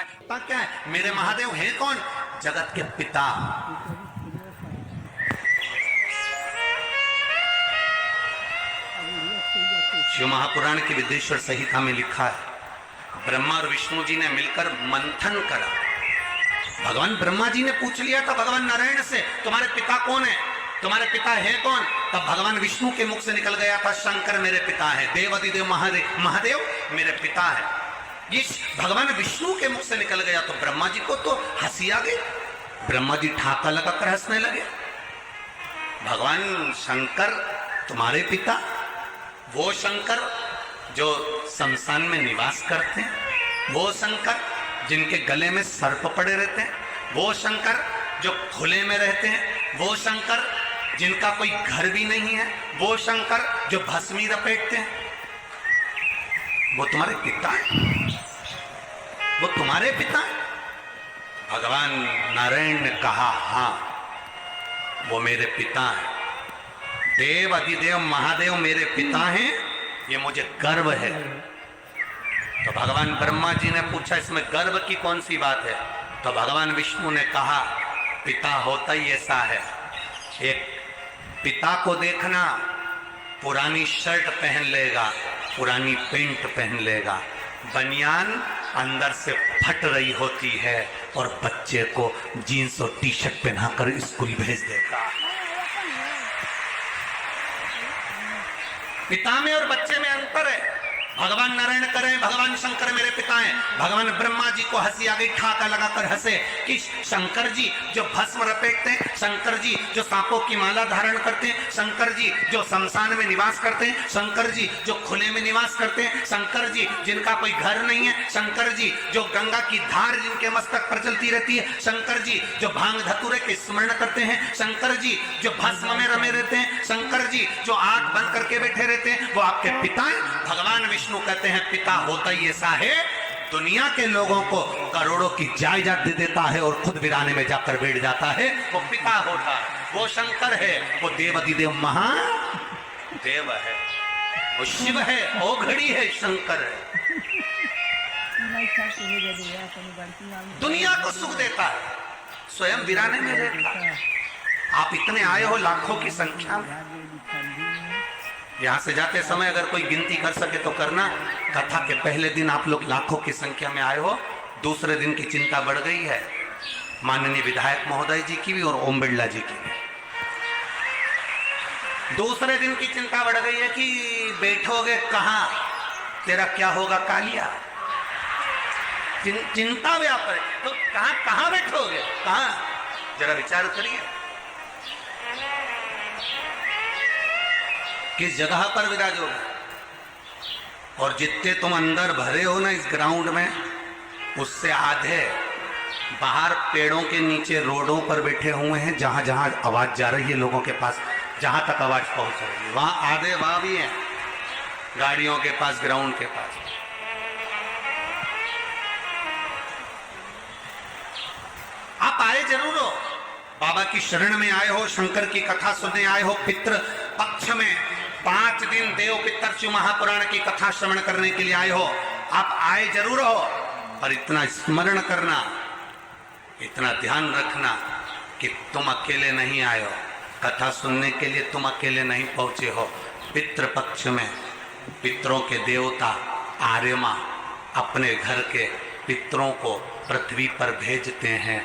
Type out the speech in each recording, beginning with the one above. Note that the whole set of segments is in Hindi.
पिता क्या है? मेरे महादेव हैं कौन? जगत के पिता। शिव महापुराण की विदेश्वर संहिता में लिखा है, ब्रह्मा और विष्णु जी ने मिलकर मंथन करा। भगवान ब्रह्मा जी ने पूछ लिया था भगवान नारायण से, तुम्हारे पिता कौन है, तुम्हारे पिता है कौन? तब भगवान विष्णु के मुख से निकल गया था, शंकर मेरे पिता है, देवादिदेव महादेव मेरे पिता है। इस भगवान विष्णु के मुख से निकल गया तो ब्रह्मा जी को तो हंसी आ गई। ब्रह्मा जी ठाका लगाकर हंसने लगे। भगवान शंकर तुम्हारे पिता, वो शंकर जो शमशान में निवास करते हैं, वो शंकर जिनके गले में सर्प पड़े रहते हैं, वो शंकर जो खुले में रहते हैं, वो शंकर जिनका कोई घर भी नहीं है, वो शंकर जो भस्मी लपेटते हैं, वो तुम्हारे पिता है, वो तुम्हारे पिता है। भगवान नारायण ने कहा हाँ वो मेरे पिता है, देव अधिदेव महादेव मेरे पिता हैं, ये मुझे गर्व है। तो भगवान ब्रह्मा जी ने पूछा इसमें गर्व की कौन सी बात है? तो भगवान विष्णु ने कहा पिता होता ही ऐसा है, एक पिता को देखना पुरानी शर्ट पहन लेगा, पुरानी पेंट पहन लेगा, बनियान अंदर से फट रही होती है और बच्चे को जीन्स और टी शर्ट पहनाकर स्कूल भेज देगा। पिता में और बच्चे में अंतर है। भगवान नारायण करें, भगवान शंकर मेरे पिता हैं। भगवान ब्रह्मा जी को हंसी आ गई, ठाका लगाकर हंसे कि शंकर जी जो भस्म लपेटते हैं, शंकर जी जो सांपों की माला धारण करते हैं, शंकर जी जो शमशान में निवास करते हैं, शंकर जी जो खुले में निवास करते हैं, शंकर जी जिनका कोई घर नहीं है, शंकर जी जो गंगा की धार जिनके मस्तक पर चलती रहती है, शंकर जी जो भांग धतूरे के स्मरण करते हैं, शंकर जी जो भस्म में रमे रहते हैं, शंकर जी जो आंख बंद करके बैठे रहते हैं, वो आपके पिता हैं। भगवान विष्णु कहते हैं पिता होता ही ऐसा है, दुनिया के लोगों को करोड़ों की जायदाद दे देता है और खुद वीराने में जाकर बैठ जाता है, वो पिता होता है, वो शंकर है, वो देवादिदेव महादेव है, वो शिव है, ओघड़ी है, शंकर है। दुनिया को सुख देता है, स्वयं वीराने में रहता है। आप इतने आए हो लाखों की संख्या में, यहां से जाते समय अगर कोई गिनती कर सके तो करना। कथा के पहले दिन आप लोग लाखों की संख्या में आए हो, दूसरे दिन की चिंता बढ़ गई है, माननीय विधायक महोदय जी की भी और ओम बिरला जी की भी। दूसरे दिन की चिंता बढ़ गई है कि बैठोगे कहां, तेरा क्या होगा कालिया। चिंता व्याप है तो कहां कहां बैठोगे, कहां, जरा विचार करिए। किस जगह पर विराजोगे? और जितने तुम अंदर भरे हो ना इस ग्राउंड में, उससे आधे बाहर पेड़ों के नीचे रोडों पर बैठे हुए हैं, जहां जहां आवाज जा रही है लोगों के पास, जहां तक आवाज पहुंच रही है वहां आधे वहां भी हैं, गाड़ियों के पास, ग्राउंड के पास। आप आए जरूर हो, बाबा की शरण में आए हो, शंकर की कथा सुनने आए हो, पितृ पक्ष में 5 दिन देव पितर शिव महापुराण की कथा श्रवण करने के लिए आए हो। आप आए जरूर हो, पर इतना स्मरण करना, इतना ध्यान रखना कि तुम अकेले नहीं आए हो, कथा सुनने के लिए तुम अकेले नहीं पहुंचे हो। पितृपक्ष में पितरों के देवता आर्यमा अपने घर के पितरों को पृथ्वी पर भेजते हैं।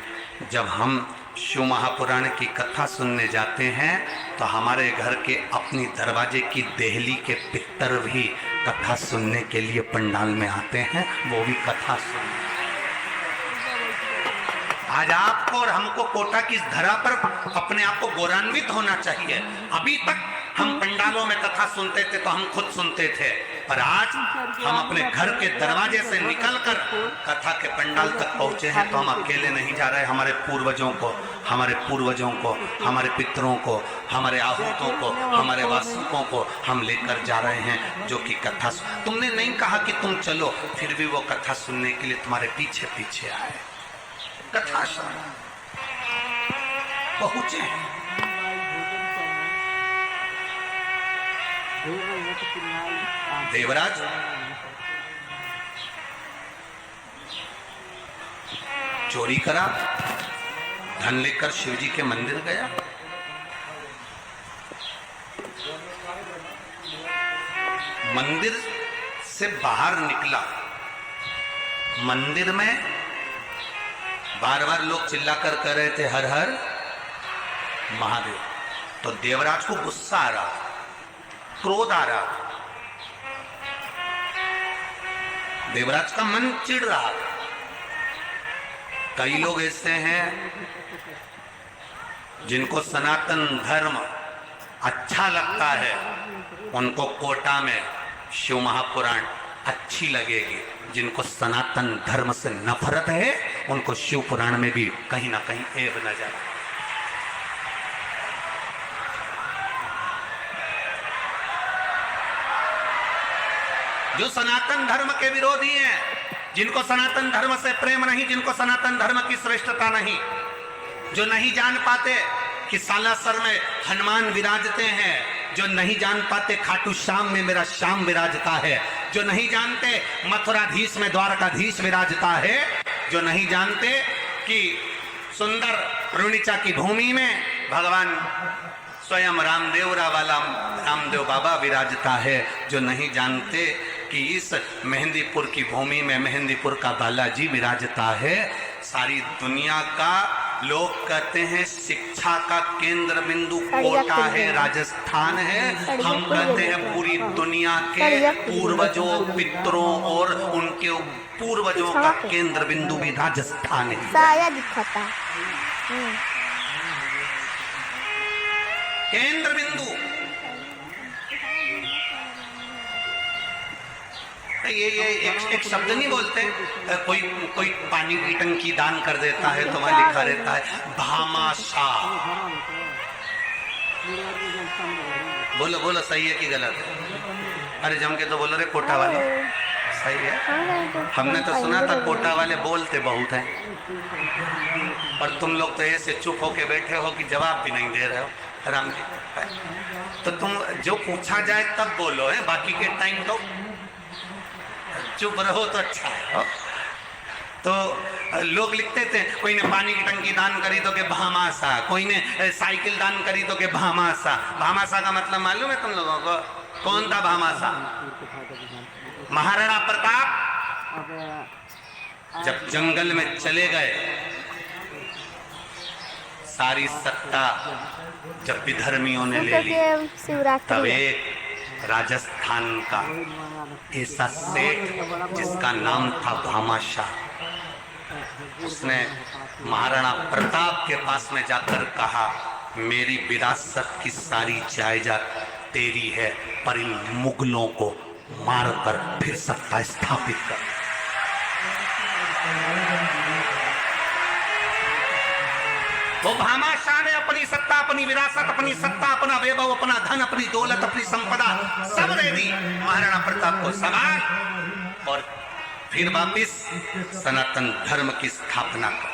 जब हम शिव महापुराण की कथा सुनने जाते हैं तो हमारे घर के अपनी दरवाजे की देहली के पितर भी कथा सुनने के लिए पंडाल में आते हैं, वो भी कथा सुनने। आज आपको और हमको कोटा की धरा पर अपने आप को गौरवान्वित होना चाहिए। अभी तक हम पंडालों में कथा सुनते थे तो हम खुद सुनते थे, पर आज हम अपने घर के दरवाजे से निकलकर कथा के पंडाल तक पहुंचे हैं तो हम अकेले नहीं जा रहे। हमारे पूर्वजों को, हमारे पितरों को, हमारे आहूतों को, हमारे वासुकों को हम लेकर जा रहे हैं, जो कि कथा। तुमने नहीं कहा कि तुम चलो, फिर भी वो कथा सुनने के लिए तुम्हारे पीछे पीछे आए, कथा पहुंचे हैं। देवराज चोरी करा, धन लेकर शिव जी के मंदिर गया। मंदिर से बाहर निकला, मंदिर में बार बार लोग चिल्लाकर कह रहे थे हर हर महादेव। तो देवराज को गुस्सा आ रहा, क्रोध आ रहा, देवराज का मन चिढ़ रहा। कई लोग ऐसे हैं जिनको सनातन धर्म अच्छा लगता है, उनको कोटा में शिव महापुराण अच्छी लगेगी। जिनको सनातन धर्म से नफरत है, उनको शिव पुराण में भी कहीं ना कहीं ऐब नजर आए। जो सनातन धर्म के विरोधी हैं, जिनको सनातन धर्म से प्रेम नहीं, जिनको सनातन धर्म की श्रेष्ठता नहीं, जो नहीं जान पाते कि सालासर में हनुमान विराजते हैं, जो नहीं जान पाते खाटू श्याम में मेरा श्याम विराजता है, जो नहीं जानते मथुराधीश में द्वारकाधीश विराजता है, जो नहीं जानते कि सुंदर रुणिचा की भूमि में भगवान स्वयं रामदेव वाला रामदेव बाबा विराजता है, जो नहीं जानते कि इस मेहंदीपुर की भूमि में मेहंदीपुर का बालाजी विराजता है। सारी दुनिया का लोग कहते हैं शिक्षा का केंद्र बिंदु कोटा है, राजस्थान है। हम कहते हैं पूरी दुनिया के पूर्वजों, पितरों और उनके पूर्वजों का केंद्र बिंदु भी राजस्थान है। केंद्र बिंदु ये एक शब्द नहीं बोलते, कोई पानी की टंकी दान कर देता है तो वहां लिखा रहता है भामाशाह। बोलो बोलो, सही है कि गलत है? अरे जम के तो बोलो रे कोटा वाले, सही है। हमने तो सुना था कोटा वाले बोलते बहुत हैं, और तुम लोग तो ऐसे चुप होके बैठे हो कि जवाब भी नहीं दे रहे हो। राम जी, तो तुम जो पूछा जाए तब बोलो है, बाकी के टाइम तो चुप रहो तो अच्छा है। तो लोग लिखते थे, कोई ने पानी की टंकी दान करी तो के भामासा, कोई ने साइकिल दान करी तो के भामासा। भामासा का मतलब मालूम है तुम लोगों को? कौन था भामासा? महाराणा प्रताप जब जंगल में चले गए, सारी सत्ता जब विधर्मियों ने ले ली, तब एक राजस्थान का ऐसा सेठ जिसका नाम था भामाशाह, उसने महाराणा प्रताप के पास में जाकर कहा, मेरी विरासत की सारी जायदाद तेरी है, पर इन मुगलों को मारकर फिर सत्ता स्थापित कर। वो भामाशाह ने अपनी सत्ता, अपनी विरासत, अपनी सत्ता, अपना वैभव, अपना धन, अपनी दौलत, अपनी संपदा सब दे दी महाराणा प्रताप को सवार, और फिर वापिस सनातन धर्म की स्थापना कर।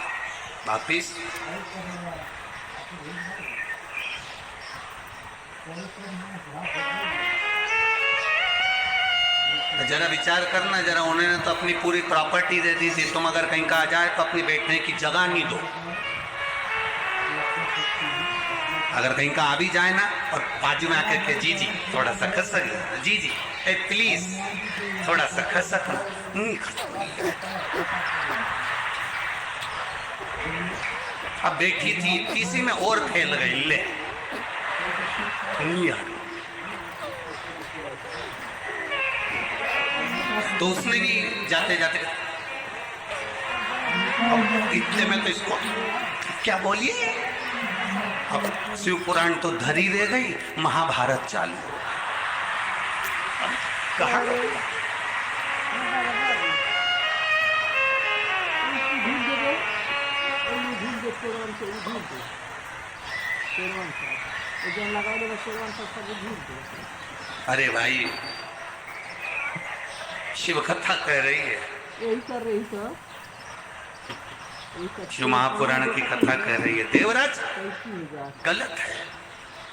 वापिस जरा विचार करना, जरा उन्होंने तो अपनी पूरी प्रॉपर्टी दे दी थी, तुम अगर कहीं का आ जाए तो अपनी बैठने की जगह नहीं दो। अगर कहीं का आ भी जाए ना, और बाजू में आकर के जी जी थोड़ा सा खसक, जी जी ए प्लीज थोड़ा सा खसक, अब बैठी थी तीसरी में और फैल गई ले। तो उसने भी जाते जाते इतने में तो इसको क्या बोलिए, अब शिव पुराण तो धरी रह गई, महाभारत चालू। कहा अरे भाई शिव कथा कह रही है, यही कर रही सर, शिव महापुराण की कथा कह रही है। देवराज गलत है,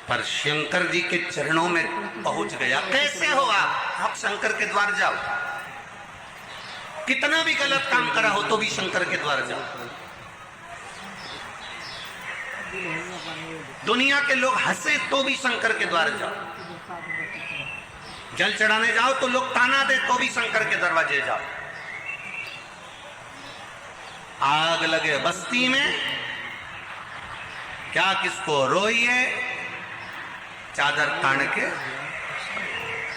पर शंकर जी के चरणों में पहुंच गया। कैसे हो आप शंकर के द्वार जाओ, कितना भी गलत काम करा हो तो भी शंकर के द्वार जाओ। दुनिया के लोग हंसे तो भी शंकर के द्वार जाओ, जल चढ़ाने जाओ तो लोग ताना दे तो भी शंकर के दरवाजे जाओ। आग लगे बस्ती में, क्या किसको रोइए, चादर तान के,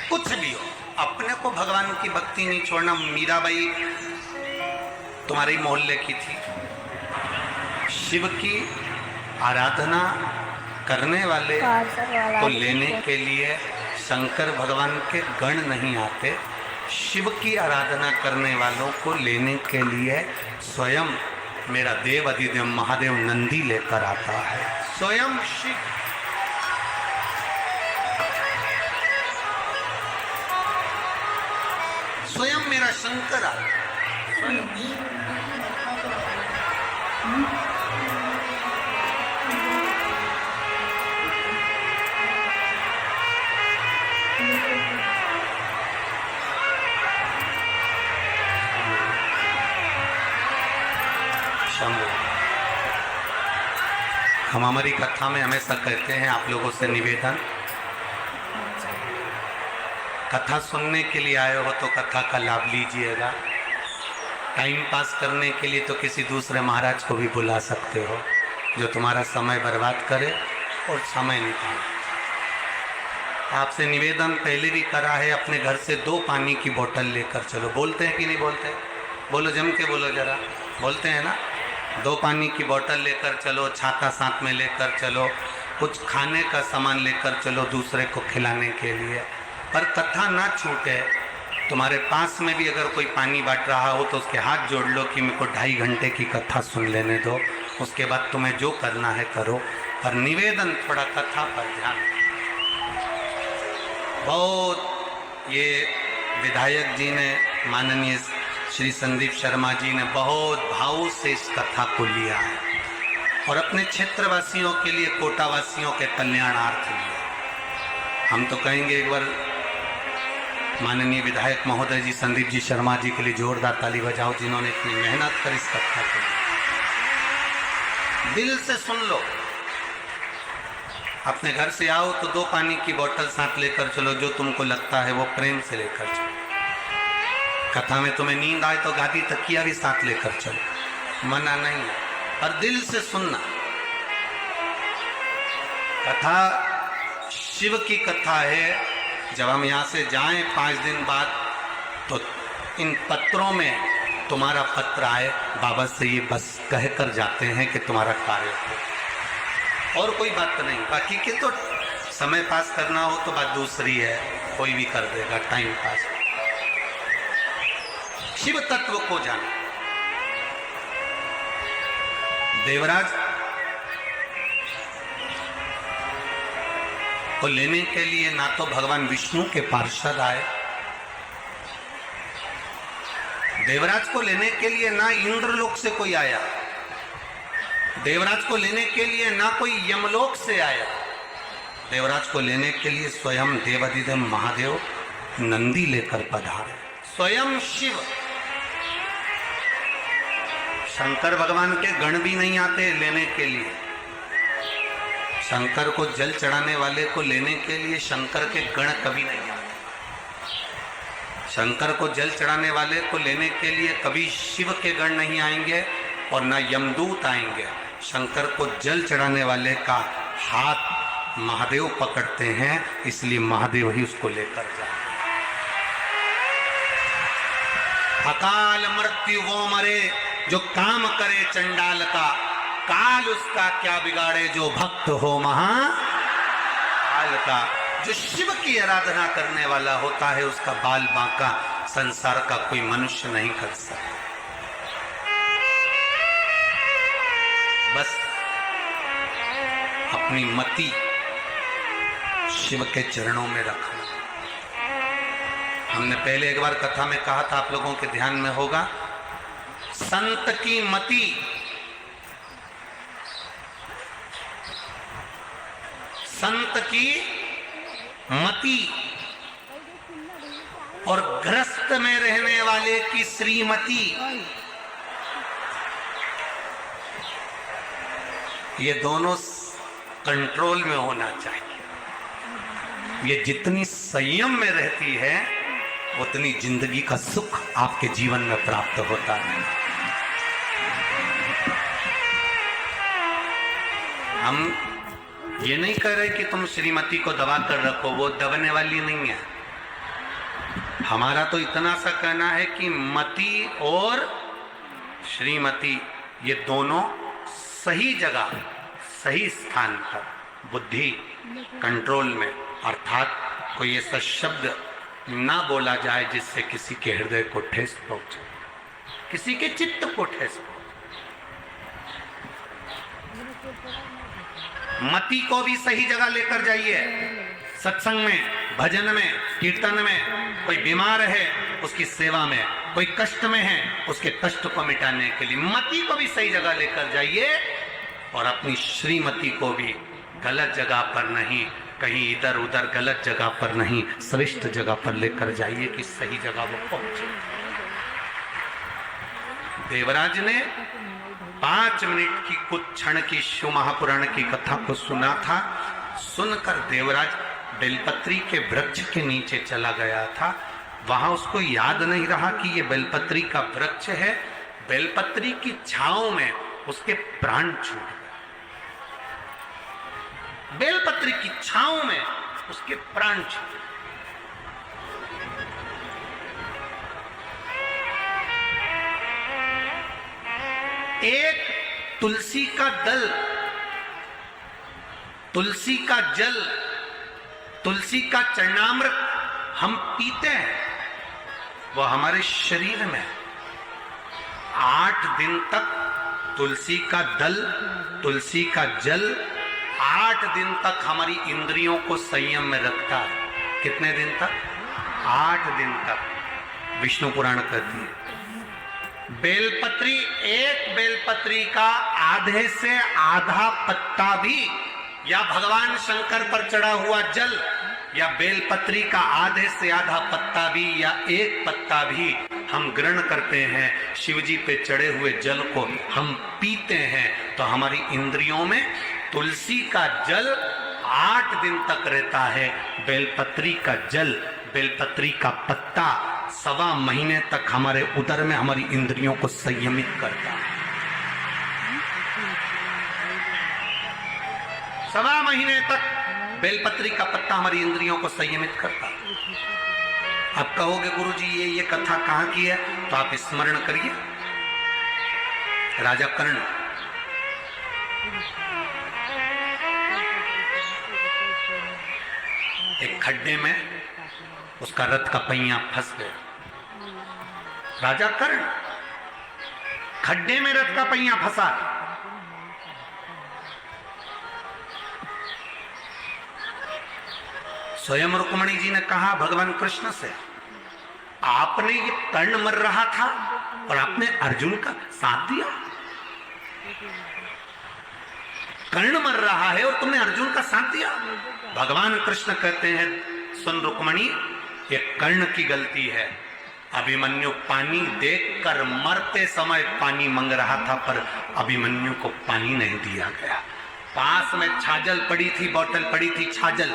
कुछ भी हो, अपने को भगवान की भक्ति नहीं छोड़ना। मीराबाई तुम्हारे मोहल्ले की थी, शिव की आराधना करने वाले को लेने के लिए शंकर भगवान के गण नहीं आते, शिव की आराधना करने वालों को लेने के लिए स्वयं मेरा देव अधिदेव महादेव नंदी लेकर आता है। स्वयं शिव, स्वयं मेरा शंकर आता है। हम हमारी कथा में हमेशा कहते हैं, आप लोगों से निवेदन, कथा सुनने के लिए आए हो तो कथा का लाभ लीजिएगा। टाइम पास करने के लिए तो किसी दूसरे महाराज को भी बुला सकते हो जो तुम्हारा समय बर्बाद करे और समय निकाले। आपसे निवेदन पहले भी करा है, अपने घर से 2 पानी की बोतल लेकर चलो। बोलते हैं कि नहीं बोलते? बोलो, जम के बोलो जरा। बोलते हैं ना? 2 पानी की बोतल लेकर चलो, छाता साथ में लेकर चलो, कुछ खाने का सामान लेकर चलो दूसरे को खिलाने के लिए। पर कथा ना छूटे। तुम्हारे पास में भी अगर कोई पानी बांट रहा हो तो उसके हाथ जोड़ लो कि मेरे को 2.5 घंटे की कथा सुन लेने दो, उसके बाद तुम्हें जो करना है करो। पर निवेदन, थोड़ा कथा पर ध्यान। बहुत ये विधायक जी ने, माननीय श्री संदीप शर्मा जी ने बहुत भाव से इस कथा को लिया है और अपने क्षेत्रवासियों के लिए, कोटावासियों के कल्याणार्थ लिया। हम तो कहेंगे एक बार माननीय विधायक महोदय जी संदीप जी शर्मा जी के लिए जोरदार ताली बजाओ, जिन्होंने इतनी मेहनत कर इस कथा को। दिल से सुन लो। अपने घर से आओ तो 2 पानी की बोतल साथ लेकर चलो, जो तुमको लगता है वो प्रेम से लेकर चलो। कथा में तुम्हें नींद आए तो गादी तकिया भी साथ लेकर चलो, मना नहीं है, पर दिल से सुनना। कथा शिव की कथा है। जब हम यहाँ से जाएं 5 दिन बाद तो इन पत्रों में तुम्हारा पत्र आए, बाबा से ये बस कहकर जाते हैं कि तुम्हारा कार्य हो, और कोई बात नहीं। बाकी के तो समय पास करना हो तो बात दूसरी है, कोई भी कर देगा टाइम पास। शिव तत्व को जाना। देवराज को लेने के लिए ना तो भगवान विष्णु के पार्षद आए, देवराज को लेने के लिए ना इंद्रलोक से कोई आया, देवराज को लेने के लिए ना कोई यमलोक से आया, देवराज को लेने के लिए स्वयं देवाधिदेव महादेव नंदी लेकर पधारे। स्वयं शिव। शंकर भगवान के गण भी नहीं आते लेने के लिए। शंकर को जल चढ़ाने वाले को लेने के लिए शंकर के गण कभी नहीं आते। शंकर को जल चढ़ाने वाले को लेने के लिए कभी शिव के गण नहीं आएंगे और न यमदूत आएंगे। शंकर को जल चढ़ाने वाले का हाथ महादेव पकड़ते हैं, इसलिए महादेव ही उसको लेकर जाते। अकाल मृत्यु वो मरे जो काम करे चंडाल का, काल उसका क्या बिगाड़े जो भक्त हो महाकाल का। जो शिव की आराधना करने वाला होता है उसका बाल बांका संसार का कोई मनुष्य नहीं कर सकता। बस अपनी मति शिव के चरणों में रखना। हमने पहले एक बार कथा में कहा था, आप लोगों के ध्यान में होगा, संत की मति संत की मति और ग्रस्त में रहने वाले की श्रीमती। ये दोनों कंट्रोल में होना चाहिए। ये जितनी संयम में रहती है उतनी जिंदगी का सुख आपके जीवन में प्राप्त होता है। हम ये नहीं कह रहे कि तुम श्रीमती को दबा कर रखो, वो दबने वाली नहीं है। हमारा तो इतना सा कहना है कि मति और श्रीमती ये दोनों सही जगह सही स्थान पर, बुद्धि कंट्रोल में, अर्थात कोई ऐसा शब्द ना बोला जाए जिससे किसी के हृदय को ठेस पहुंचे, किसी के चित्त को ठेस पहुंचे। मति को भी सही जगह लेकर जाइए। सत्संग में, भजन में, कीर्तन में, कोई बीमार है उसकी सेवा में, कोई कष्ट में है उसके कष्ट को मिटाने के लिए मति को भी सही जगह लेकर जाइए, और अपनी श्रीमती को भी गलत जगह पर नहीं, कहीं इधर उधर गलत जगह पर नहीं, श्रेष्ठ जगह पर लेकर जाइए कि सही जगह वो पहुंचे। देवराज ने 5 मिनट की कुछ क्षण की शिव महापुराण की कथा को सुना था। सुनकर देवराज बेलपत्री के वृक्ष के नीचे चला गया था। वहां उसको याद नहीं रहा कि ये बेलपत्री का वृक्ष है। बेलपत्री की छांव में उसके प्राण छूट गए। बेलपत्री की छांव में उसके प्राण छूट गए। एक तुलसी का दल, तुलसी का जल, तुलसी का चरणामृत हम पीते हैं, वो हमारे शरीर में 8 दिन तक तुलसी का दल, तुलसी का जल 8 दिन तक हमारी इंद्रियों को संयम में रखता है। कितने दिन तक? 8 दिन तक। विष्णु पुराण कहती है बेलपत्री, एक बेलपत्री का आधे से आधा पत्ता भी, या भगवान शंकर पर चढ़ा हुआ जल, या बेलपत्री का आधे से आधा पत्ता भी, या एक पत्ता भी हम ग्रहण करते हैं, शिव जी पे चढ़े हुए जल को हम पीते हैं, तो हमारी इंद्रियों में तुलसी का जल 8 दिन तक रहता है। बेलपत्री का जल, बेलपत्री का पत्ता 1.25 महीने तक हमारे उदर में हमारी इंद्रियों को संयमित करता है। 1.25 महीने तक बेलपत्री का पत्ता हमारी इंद्रियों को संयमित करता है। अब कहोगे गुरुजी ये कथा कहां की है, तो आप स्मरण करिए राजा कर्ण। एक खड्डे में उसका रथ का पहिया फंस गया। राजा कर्ण खड्डे में रथ का पहिया फंसा। स्वयं रुक्मणी जी ने कहा भगवान कृष्ण से, आपने ये कर्ण मर रहा था और आपने अर्जुन का साथ दिया। कर्ण मर रहा है और तुमने अर्जुन का साथ दिया। भगवान कृष्ण कहते हैं, सुन रुक्मणी, ये कर्ण की गलती है। अभिमन्यु पानी देखकर मरते समय पानी मांग रहा था, पर अभिमन्यु को पानी नहीं दिया गया। पास में छाजल पड़ी थी, बोतल पड़ी थी छाजल।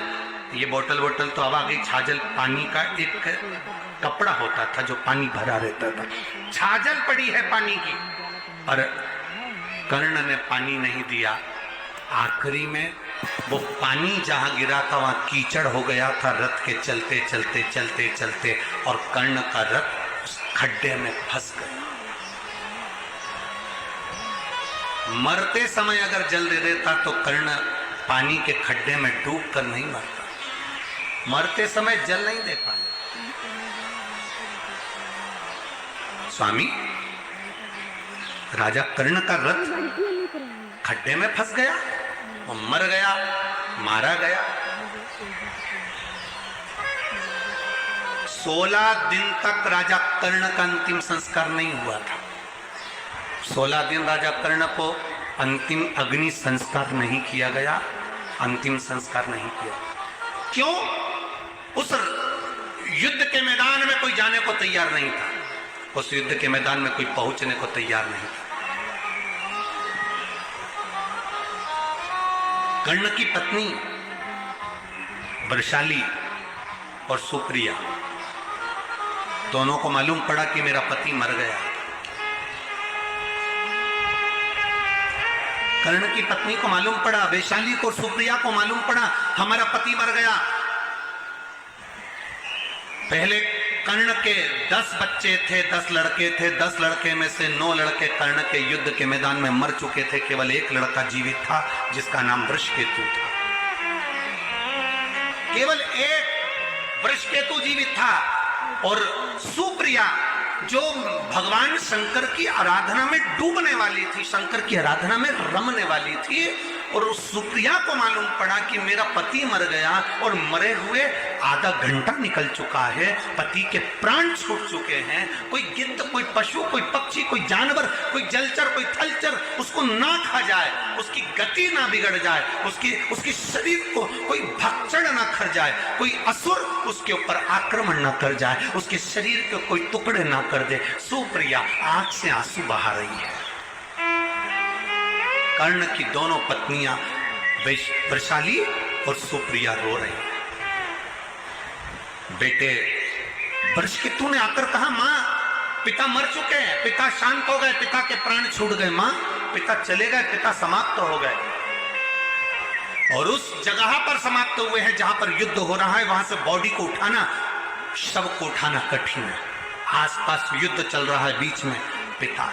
ये बोतल तो अब आ गई छाजल, पानी का एक कपड़ा होता था जो पानी भरा रहता था। छाजल पड़ी है पानी की, पर कर्ण ने पानी नहीं दिया। आखिरी में वो पानी जहां गिरा था वहां कीचड़ हो गया था रथ के चलते चलते चलते चलते, और कर्ण का रथ उस खड्डे में फंस गया। मरते समय अगर जल दे देता तो कर्ण पानी के खड्डे में डूब कर नहीं मरता। मरते समय जल नहीं दे पाया। स्वामी, राजा कर्ण का रथ खड्डे में फंस गया, वो मर गया, मारा गया। 16 दिन तक राजा कर्ण का अंतिम संस्कार नहीं हुआ था। 16 दिन राजा कर्ण को अंतिम अग्नि संस्कार नहीं किया गया, अंतिम संस्कार नहीं किया। क्यों? उस युद्ध के मैदान में कोई जाने को तैयार नहीं था, उस युद्ध के मैदान में कोई पहुंचने को तैयार नहीं था। कर्ण की पत्नी वृषाली और सुप्रिया दोनों को मालूम पड़ा कि मेरा पति मर गया। कर्ण की पत्नी को मालूम पड़ा, वैशाली को, सुप्रिया को मालूम पड़ा हमारा पति मर गया। पहले कर्ण के 10 बच्चे थे, 10 लड़के थे। 10 लड़के में से 9 लड़के कर्ण के युद्ध के मैदान में मर चुके थे। केवल एक लड़का जीवित था जिसका नाम वृषकेतु था। केवल एक वृषकेतु जीवित था। और सुप्रिया जो भगवान शंकर की आराधना में डूबने वाली थी, शंकर की आराधना में रमने वाली थी, और उस सुप्रिया को मालूम पड़ा कि मेरा पति मर गया और मरे हुए आधा घंटा निकल चुका है, पति के प्राण छूट चुके हैं। कोई गिद्ध, कोई पशु, कोई पक्षी, कोई जानवर, कोई जलचर, कोई थलचर उसको ना खा जाए, उसकी गति ना बिगड़ जाए, उसके शरीर को कोई भक्षण ना कर जाए, कोई असुर उसके ऊपर आक्रमण ना कर जाए, उसके शरीर के कोई टुकड़े ना कर दे। सुप्रिया आंख से आंसू बहा रही है। कर्ण की दोनों पत्नियां वृषाली और सुप्रिया रो रही हैं। बेटे वृषकेतु ने आकर कहा, मां पिता मर चुके हैं, पिता शांत हो गए, पिता के प्राण छूट गए, मां पिता चले गए, पिता समाप्त हो गए। और उस जगह पर समाप्त हुए हैं जहां पर युद्ध हो रहा है। वहां से बॉडी को उठाना, शव को उठाना कठिन है। आसपास युद्ध चल रहा है, बीच में पिता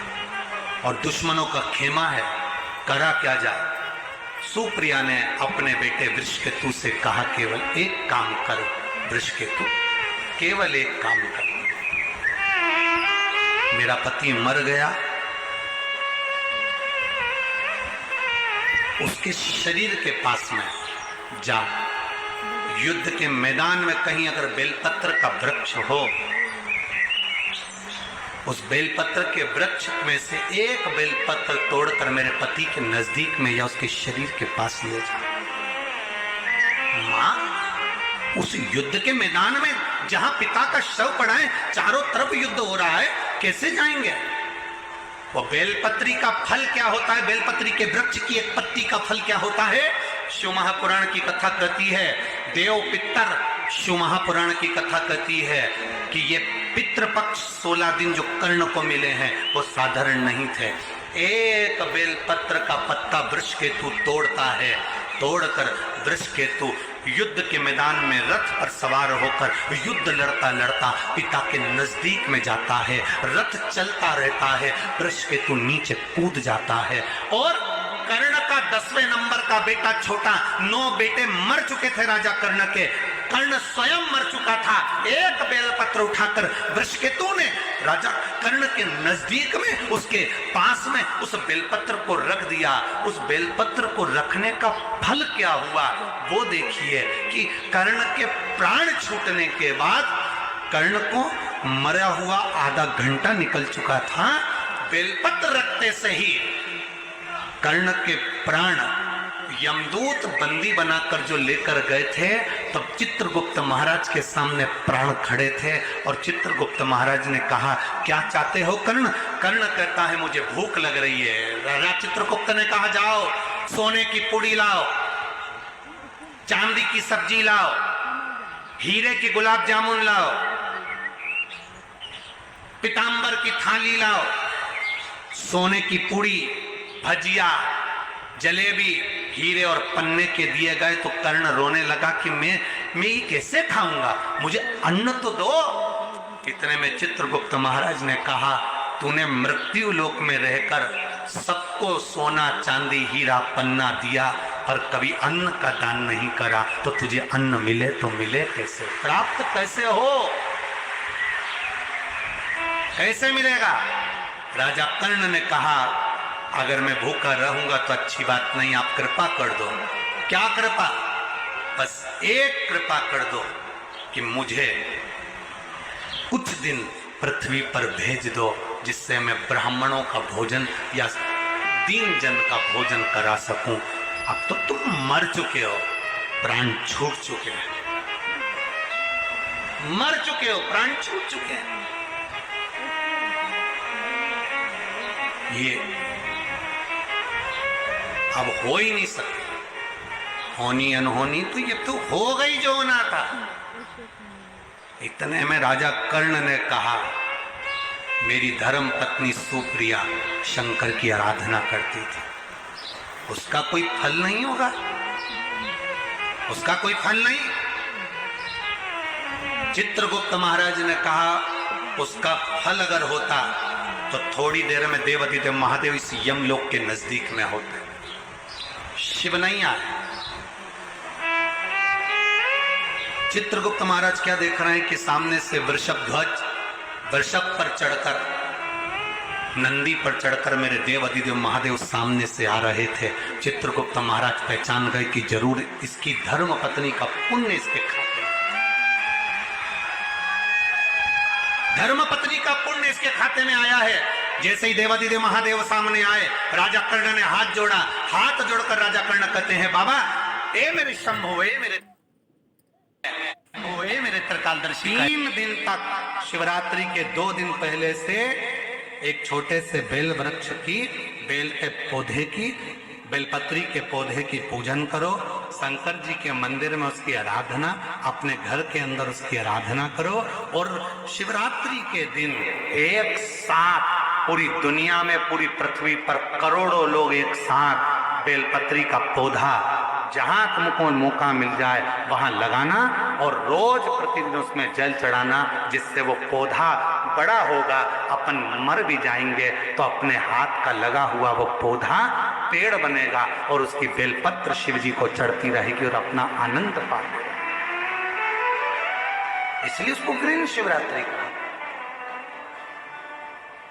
और दुश्मनों का खेमा है, करा क्या जाए। सुप्रिया ने अपने बेटे वृषकेतु से कहा, केवल एक काम करो वृषकेतु, केवल एक काम करो, मेरा पति मर गया, उसके शरीर के पास में जा, युद्ध के मैदान में कहीं अगर बेलपत्र का वृक्ष हो, उस बेलपत्र के वृक्ष में से एक बेलपत्र तोड़कर मेरे पति के नजदीक में या उसके शरीर के पास ले जा। मां, उस युद्ध के मैदान में जहां पिता का शव पड़ा है, चारों तरफ युद्ध हो रहा है, कैसे जाएंगे? वो बेलपत्री का फल क्या होता है? बेलपत्री के वृक्ष की एक पत्ती का फल क्या होता है? शिव महापुराण की कथा कहती है, देव पितर, शिव महापुराण की कथा कहती है कि ये पितृपक्ष 16 दिन जो कर्ण को मिले हैं वो साधारण नहीं थे। एक बेलपत्र का पत्ता वृषकेतु तोड़ता है, तोड़कर वृषकेतु युद्ध के मैदान में रथ पर सवार होकर युद्ध लड़ता लड़ता पिता के नजदीक में जाता है। रथ चलता रहता है, वृषकेतु नीचे कूद जाता है। और कर्ण का 10वें नंबर का बेटा छोटा, 9 बेटे मर चुके थे राजा कर्ण के, कर्ण स्वयं मर चुका था। एक बेलपत्र उठाकर वृषकेतु ने राजा कर्ण के नजदीक में, उसके पास में उस बेलपत्र को रख दिया। उस बेलपत्र को रखने का फल क्या हुआ वो देखिए कि कर्ण के प्राण छूटने के बाद कर्ण को मरा हुआ आधा घंटा निकल चुका था। बेलपत्र रखते से ही कर्ण के प्राण यमदूत बंदी बनाकर जो लेकर गए थे, तब चित्रगुप्त महाराज के सामने प्राण खड़े थे। और चित्रगुप्त महाराज ने कहा, क्या चाहते हो कर्ण? कर्ण कहता है, मुझे भूख लग रही है। राजा चित्रगुप्त ने कहा, जाओ सोने की पुड़ी लाओ, चांदी की सब्जी लाओ, हीरे की गुलाब जामुन लाओ, पीतांबर की थाली लाओ, सोने की पुड़ी, भजिया, जलेबी, हीरे और पन्ने के दिए गए। तो कर्ण रोने लगा कि मैं ये कैसे खाऊंगा, मुझे अन्न तो दो। इतने में चित्रगुप्त महाराज ने कहा, तूने मृत्यु लोक में रहकर सबको सोना चांदी हीरा पन्ना दिया और कभी अन्न का दान नहीं करा, तो तुझे अन्न मिले तो मिले कैसे, प्राप्त कैसे हो, कैसे मिलेगा? राजा कर्ण ने कहा, अगर मैं भूखा रहूंगा तो अच्छी बात नहीं, आप कृपा कर दो। क्या कृपा? बस एक कृपा कर दो कि मुझे कुछ दिन पृथ्वी पर भेज दो, जिससे मैं ब्राह्मणों का भोजन या दीन जन का भोजन करा सकूं। अब तो तुम मर चुके हो, प्राण छूट चुके हैं, मर चुके हो, प्राण छूट चुके हैं। ये अब हो ही नहीं सकता। होनी अनहोनी तो ये तो हो गई जो होना था। इतने में राजा कर्ण ने कहा, मेरी धर्म पत्नी सुप्रिया शंकर की आराधना करती थी, उसका कोई फल नहीं होगा, उसका कोई फल नहीं। चित्रगुप्त महाराज ने कहा, उसका फल अगर होता तो थोड़ी देर में देवाधिदेव महादेव इस यमलोक के नजदीक में होते, शिव नहीं आए। चित्रगुप्त महाराज क्या देख रहे हैं कि सामने से वृषभ ध्वज वृषभ पर चढ़कर, नंदी पर चढ़कर मेरे देव अधिदेव महादेव सामने से आ रहे थे। चित्रगुप्त महाराज पहचान गए कि जरूर इसकी धर्म पत्नी का पुण्य इसके खाते में, धर्म पत्नी का पुण्य इसके खाते में आया है। जैसे ही देवाधिदेव महादेव सामने आए, राजा कर्ण ने हाथ जोड़ा। हाथ जोड़कर राजा कर्ण कहते हैं, बाबा ए मेरे शंभु, ए मेरे त्रिकालदर्शी, 3 दिन तक शिवरात्रि के 2 दिन पहले से एक छोटे से बेल वृक्ष की, बेल के पौधे की, बेलपत्री के पौधे की पूजन करो। शंकर जी के मंदिर में उसकी आराधना, अपने घर के अंदर उसकी आराधना करो। और शिवरात्रि के दिन एक साथ पूरी दुनिया में, पूरी पृथ्वी पर करोड़ों लोग एक साथ बेलपत्री का पौधा जहां तुमको मौका मिल जाए वहां लगाना और रोज प्रतिदिन उसमें जल चढ़ाना, जिससे वो पौधा बड़ा होगा। अपन मर भी जाएंगे तो अपने हाथ का लगा हुआ वो पौधा पेड़ बनेगा और उसकी बेलपत्र शिव जी को चढ़ती रहेगी और अपना आनंद पाएगा। इसलिए उसको ग्रीन शिवरात्रि का,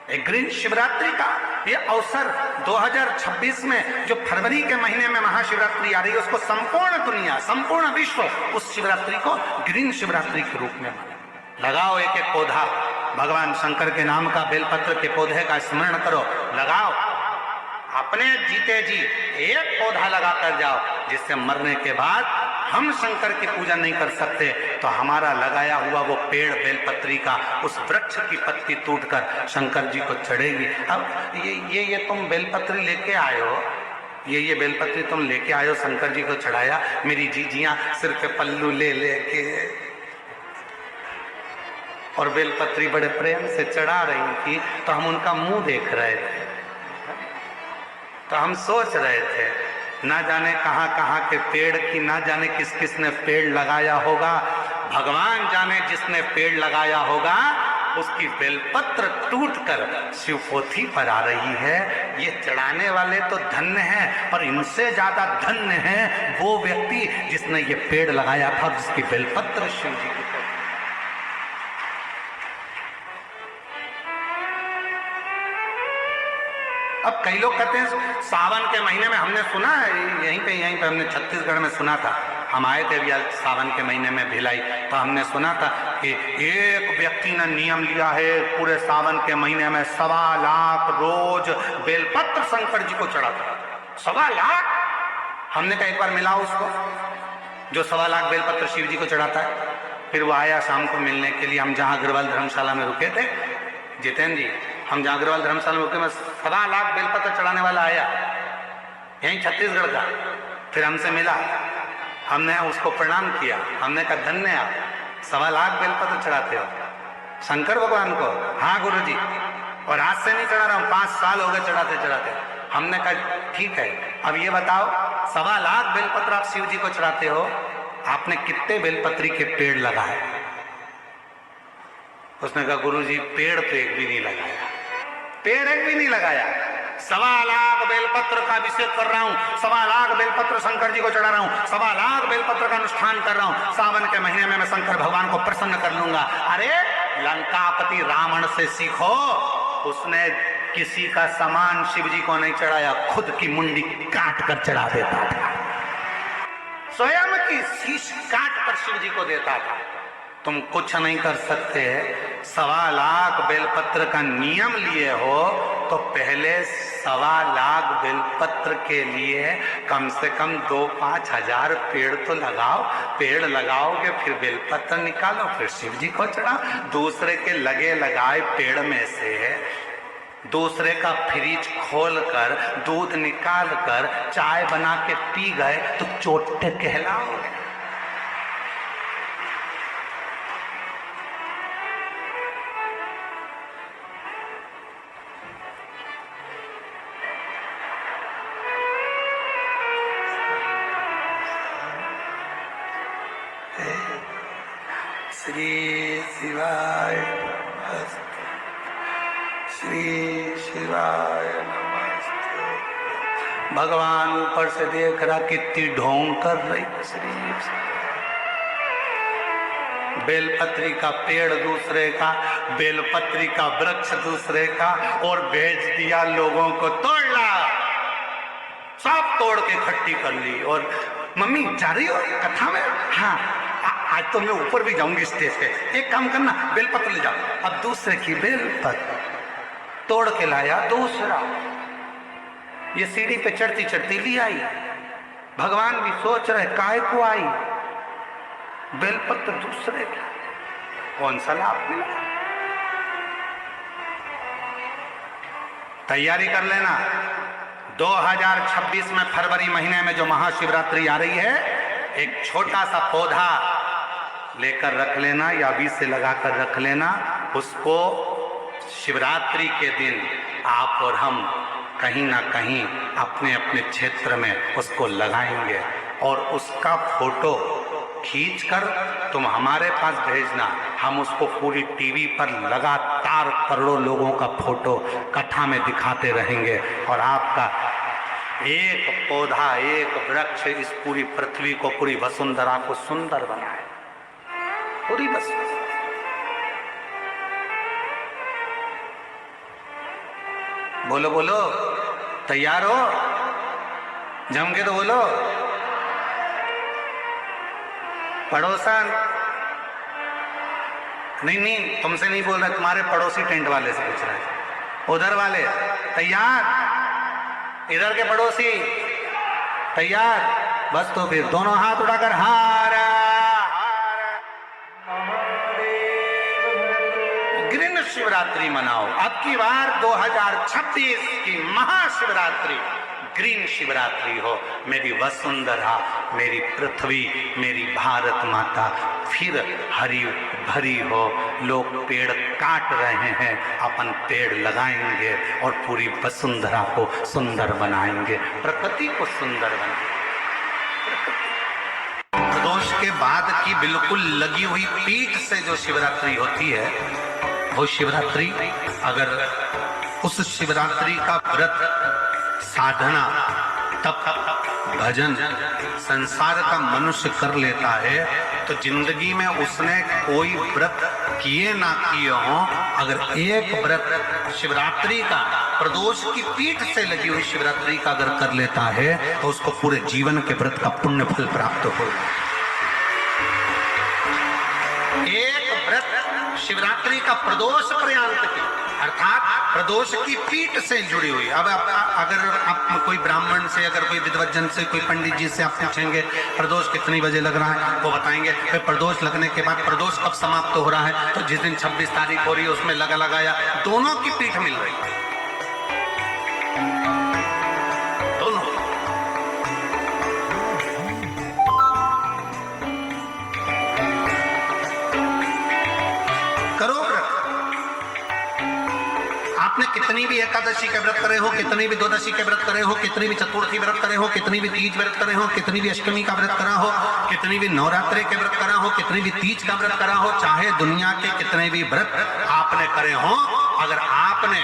एक ग्रीन शिवरात्रि का ये अवसर 2026 में जो फरवरी के महीने में महाशिवरात्रि आ रही है, उसको संपूर्ण दुनिया, संपूर्ण विश्व उस शिवरात्रि को ग्रीन शिवरात्रि के रूप में लगाओ। एक एक पौधा भगवान शंकर के नाम का बेलपत्र के पौधे का स्मरण करो, लगाओ। अपने जीते जी एक पौधा लगाकर जाओ, जिससे मरने के बाद हम शंकर की पूजा नहीं कर सकते तो हमारा लगाया हुआ वो पेड़ बेलपत्री का, उस वृक्ष की पत्ती टूटकर शंकर जी को चढ़ेगी। अब ये तुम बेलपत्री लेके आए हो, ये बेलपत्री तुम लेके आए हो, शंकर जी को चढ़ाया। मेरी जीजियां सिर पे पल्लू ले लेके और बेलपत्री बड़े प्रेम से चढ़ा रही थी, तो हम उनका मुंह देख रहे थे, तो हम सोच रहे थे ना जाने कहां कहां के पेड़ की, ना जाने किस किस ने पेड़ लगाया होगा। भगवान जाने जिसने पेड़ लगाया होगा उसकी बेलपत्र टूटकर शिवपोथी पर आ रही है। ये चढ़ाने वाले तो धन्य हैं, पर इनसे ज्यादा धन्य है वो व्यक्ति जिसने ये पेड़ लगाया था, जिसकी बेलपत्र शिव जी की। अब कई लोग कहते हैं सावन के महीने में, हमने सुना है यहीं पे हमने छत्तीसगढ़ में सुना था, हम आए थे भी सावन के महीने में भिलाई, तो हमने सुना था कि एक व्यक्ति ने नियम लिया है पूरे सावन के महीने में 1.25 लाख रोज बेलपत्र शंकर जी को चढ़ाता। 1.25 लाख। हमने कहा एक बार मिला उसको जो 1.25 लाख बेलपत्र शिव जी को चढ़ाता है। फिर वो आया शाम को मिलने के लिए, हम जहाँ अग्रवाल धर्मशाला में रुके थे, जितेंद्र जी, हम जहाँ अग्रवाल धर्मशाला में रुके में 1.25 लाख बेलपत्र चढ़ाने वाला आया, यहीं छत्तीसगढ़ का। फिर हमसे मिला, हमने उसको प्रणाम किया, हमने कहा धन्य आप, 1.25 लाख बेलपत्र चढ़ाते हो शंकर भगवान को। हाँ गुरु जी, और आज से नहीं चढ़ा रहा हूँ, 5 साल हो गए चढ़ाते चढ़ाते। हमने कहा ठीक है, अब ये बताओ 1.25 लाख बेलपत्र आप शिव जी को चढ़ाते हो, आपने कितने बेलपत्री के पेड़ लगाए? उसने कहा गुरु जी पेड़ तो एक भी नहीं लगाया, पेड़ एक भी नहीं लगाया। 1.25 लाख बेलपत्र का अभिषेक कर रहा हूँ, 1.25 लाख बेलपत्र शंकर जी को चढ़ा रहा हूँ, 1.25 लाख बेलपत्र का अनुष्ठान कर रहा हूँ। सावन के महीने में मैं शंकर भगवान को प्रसन्न कर लूंगा। अरे लंकापति रावण से सीखो, उसने किसी का सामान शिव जी को नहीं चढ़ाया, खुद की मुंडी काट कर चढ़ा देता था, स्वयं की शीश काट कर शिव जी को देता था। तुम कुछ नहीं कर सकते। 1.25 लाख बेलपत्र का नियम लिए हो तो पहले 1.25 लाख बेलपत्र के लिए कम से कम 2-5 हजार पेड़ तो लगाओ। पेड़ लगाओगे फिर बेलपत्र निकालो, फिर शिव जी को चढ़ाओ। दूसरे के लगे लगाए पेड़ में से दूसरे का फ्रिज खोलकर दूध निकाल कर चाय बना के पी गए तो चोटे कहलाओगे। श्री शिवाय नमस्ते, श्री शिवाय नमस्ते। भगवान ऊपर से देख रहा कितनी ढोंग कर रही। श्री बेलपत्री का पेड़ दूसरे का, बेलपत्री का वृक्ष दूसरे का, और भेज दिया लोगों को तोड़ ला। सब तोड़ के इकट्ठी कर ली। और मम्मी जा रही हो कथा में? हाँ, आज तो मैं ऊपर भी जाऊंगी स्टेज पे। एक काम करना, बेलपत्र ले जाओ। अब दूसरे की बेलपत्र तोड़ के लाया दूसरा। ये सीढ़ी पे चढ़ती चढ़ती ली आई। भगवान भी सोच रहे काहे को आई, बेलपत्र दूसरे का, कौन सा लाभ मिला। तैयारी कर लेना, 2026 में फरवरी महीने में जो महाशिवरात्रि आ रही है, एक छोटा सा पौधा लेकर रख लेना या बीज से लगाकर रख लेना। उसको शिवरात्रि के दिन आप और हम कहीं ना कहीं अपने अपने क्षेत्र में उसको लगाएंगे, और उसका फोटो खींचकर तुम हमारे पास भेजना। हम उसको पूरी टीवी पर लगातार करोड़ों लोगों का फोटो कथा में दिखाते रहेंगे, और आपका एक पौधा, एक वृक्ष इस पूरी पृथ्वी को, पूरी वसुंधरा को सुंदर बनाए। पूरी वसुंधरा। बोलो बोलो, तैयार हो? जम के तो बोलो। पड़ोसन नहीं, तुमसे नहीं बोल रहा, तुम्हारे पड़ोसी टेंट वाले से पूछ रहे हैं। उधर वाले तैयार? इधर के पड़ोसी तैयार? बस तो फिर दोनों हाथ उठाकर हारा ग्रीन शिवरात्रि मनाओ। अब की बार 2026 की महाशिवरात्रि ग्रीन शिवरात्रि हो। मेरी वसुंधरा, मेरी पृथ्वी, मेरी भारत माता फिर हरी भरी हो। लोग पेड़ काट रहे हैं, अपन पेड़ लगाएंगे और पूरी वसुंधरा को सुंदर बनाएंगे, प्रकृति को सुंदर बनाएंगे। प्रदोष के बाद की बिल्कुल लगी हुई पीठ से जो शिवरात्रि होती है, वो शिवरात्रि, अगर उस शिवरात्रि का व्रत, साधना, तप, भजन संसार का मनुष्य कर लेता है, तो जिंदगी में उसने कोई व्रत किए ना किए हो, अगर एक व्रत शिवरात्रि का, प्रदोष की पीठ से लगी हुई शिवरात्रि का अगर कर लेता है, तो उसको पूरे जीवन के व्रत का पुण्य फल प्राप्त हो। एक व्रत शिवरात्रि का प्रदोष पर्यंत की, अर्थात प्रदोष की पीठ से जुड़ी हुई। अब अगर आप कोई ब्राह्मण से, अगर कोई विद्वज्जन से, कोई पंडित जी से आप पूछेंगे प्रदोष कितनी बजे लग रहा है, वो बताएंगे। फिर प्रदोष लगने के बाद प्रदोष कब समाप्त हो रहा है, तो जिस दिन 26 तारीख हो रही है उसमें लगाया। दोनों की पीठ मिल रही है, दोनों। करो व्रत। आपने कितनी भी एकादशी के व्रत करे हो, कितनी भी द्वादशी के व्रत करे हो, कितनी भी चतुर्थी व्रत करे हो, कितनी भी तीज व्रत करे हो, कितनी भी अष्टमी का व्रत करा हो, कितनी भी नवरात्रि के व्रत करा हो, कितनी भी तीज का व्रत करा हो, चाहे दुनिया के कितने भी व्रत आपने करे हो, अगर आपने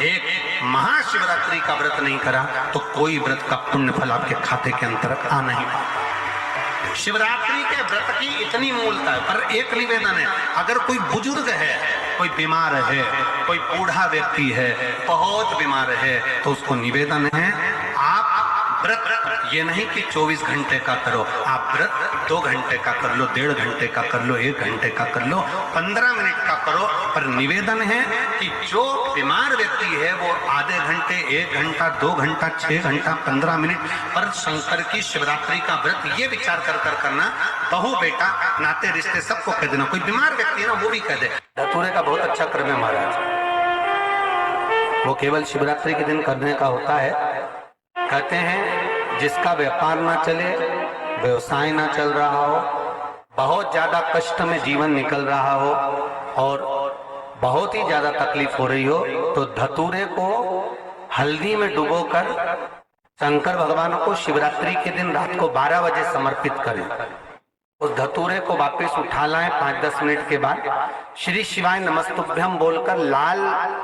एक महाशिवरात्रि का व्रत नहीं करा, तो कोई व्रत का पुण्य फल आपके खाते के अंतर्गत आ नहीं पाता। शिवरात्रि के व्रत की इतनी मूलता है। पर एक निवेदन है, अगर कोई बुजुर्ग है, कोई बीमार है, कोई बूढ़ा व्यक्ति है, बहुत बीमार है, तो उसको निवेदन है, आप व्रत ये नहीं कि 24 घंटे का करो, आप व्रत 2 घंटे का कर लो, 1.5 घंटे का कर लो, 1 घंटे का कर लो, 15 मिनट का करो। पर निवेदन है कि जो बीमार व्यक्ति है वो आधे घंटे, 1 घंटा, 2 घंटा, 6 घंटा, 15 मिनट पर शंकर की शिवरात्रि का व्रत ये विचार कर करना, बहू बेटा नाते रिश्ते सबको कह देना। कोई बीमार व्यक्ति है ना, वो भी कह दे। धतूरे का बहुत अच्छा क्रम है महाराज। वो केवल शिवरात्रि के दिन करने का होता है। कहते हैं जिसका व्यापार ना चले, व्यवसाय ना चल रहा हो, बहुत ज्यादा कष्ट में जीवन निकल रहा हो और बहुत ही ज्यादा तकलीफ हो रही हो, तो धतूरे को हल्दी में डुबोकर शंकर भगवान को शिवरात्रि के दिन रात को 12 बजे समर्पित करें। उस धतूरे को वापस उठा लाएं 5-10 मिनट के बाद, श्री शिवाय नमस्तुभ्यम बोलकर लाल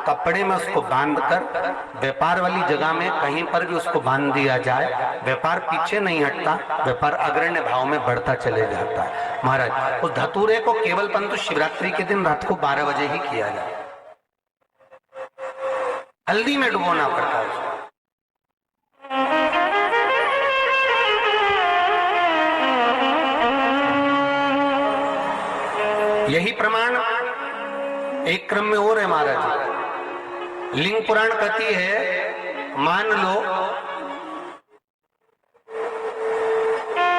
कपड़े में उसको बांधकर व्यापार वाली जगह में कहीं पर भी उसको बांध दिया जाए। व्यापार पीछे नहीं हटता, व्यापार अग्रण्य भाव में बढ़ता चले जाता है। महाराज उस धतूरे को केवल परंतु शिवरात्रि के दिन रात को 12 बजे ही किया जाए, हल्दी में डुबोना पड़ता है। यही प्रमाण एक क्रम में और है महाराज। लिंग पुराण कहती है, मान लो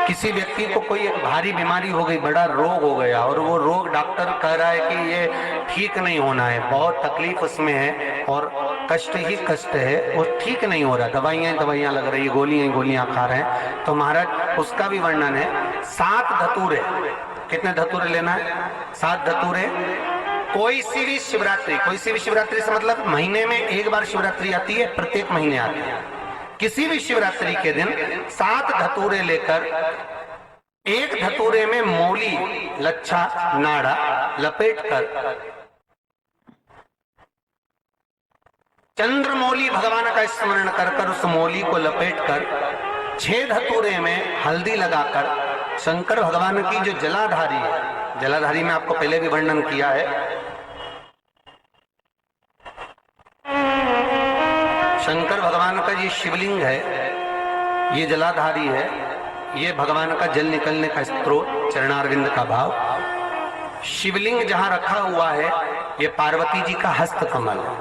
किसी व्यक्ति को कोई एक भारी बीमारी हो गई, बड़ा रोग हो गया और वो रोग डॉक्टर कह रहा है कि ये ठीक नहीं होना है, बहुत तकलीफ उसमें है और कष्ट ही कष्ट है, वो ठीक नहीं हो रहा, दवाइयां लग रही है, गोलियां खा रहे हैं। तो महाराज उसका भी वर्णन है। 7 धतूरे, कितने धतूरे लेना है? 7 धतूरे। कोई सी भी शिवरात्रि से मतलब महीने में एक बार शिवरात्रि आती है, प्रत्येक महीने आती है। किसी भी शिवरात्रि के दिन 7 धतूरे लेकर, एक धतूरे में मौली लच्छा नाड़ा लपेटकर चंद्रमौली भगवान का स्मरण कर उस मौली को लपेटकर 6 धतूरे में हल्दी लगाकर शंकर भगवान की जो जलाधारी है, जलाधारी में आपको पहले भी वर्णन किया है, शंकर भगवान का ये शिवलिंग है, ये जलाधारी है, ये भगवान का जल निकलने का स्त्रोत, चरणारविंद का भाव। शिवलिंग जहां रखा हुआ है ये पार्वती जी का हस्त कमल है,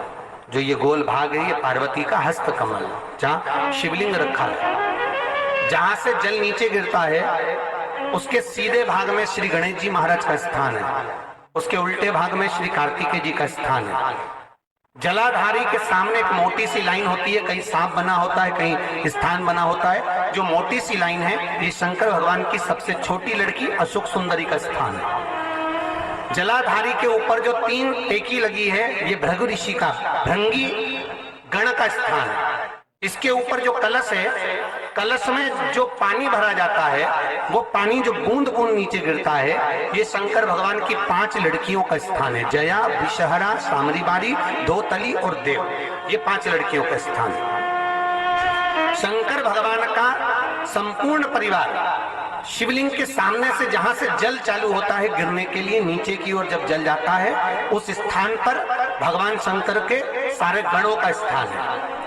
जो ये गोल भाग है ये पार्वती का हस्त कमल है, जहां शिवलिंग रखा है। जहां से जल नीचे गिरता है उसके सीधे भाग में श्री गणेश जी महाराज का स्थान है, उसके उल्टे भाग में श्री कार्तिकेय जी का स्थान है। जलाधारी के सामने एक मोटी सी लाइन होती है, कहीं सांप बना होता है, कहीं स्थान बना होता है। जो मोटी सी लाइन है ये शंकर भगवान की सबसे छोटी लड़की अशोक सुंदरी का स्थान है। जलाधारी के ऊपर जो 3 टेकी लगी है ये भृगु ऋषि का भृंगी गण का स्थान है। इसके ऊपर जो कलश है, कलश में जो पानी भरा जाता है वो पानी जो बूंद बूंद नीचे गिरता है, ये शंकर भगवान की 5 लड़कियों का स्थान है। जया, विषहरा, सामरीबारी, धोतली और देव, ये 5 लड़कियों का स्थान है। शंकर भगवान का संपूर्ण परिवार शिवलिंग के सामने से जहां से जल चालू होता है गिरने के लिए नीचे की ओर जब जल जाता है, उस स्थान पर भगवान शंकर के सारे गणों का स्थान है।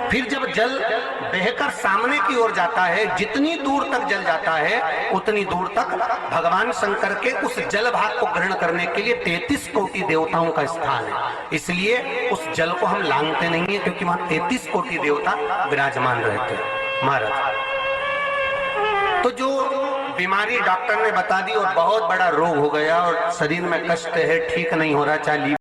फिर जब जल बहकर सामने की ओर जाता है, जितनी दूर तक जल जाता है उतनी दूर तक भगवान शंकर के उस जल भाग को ग्रहण करने के लिए 33 कोटि देवताओं का स्थान है। इसलिए उस जल को हम लांघते नहीं है, क्योंकि वहां 33 कोटि देवता विराजमान रहते हैं महाराज। तो जो बीमारी डॉक्टर ने बता दी और बहुत बड़ा रोग हो गया और शरीर में कष्ट है, ठीक नहीं हो रहा, चाहे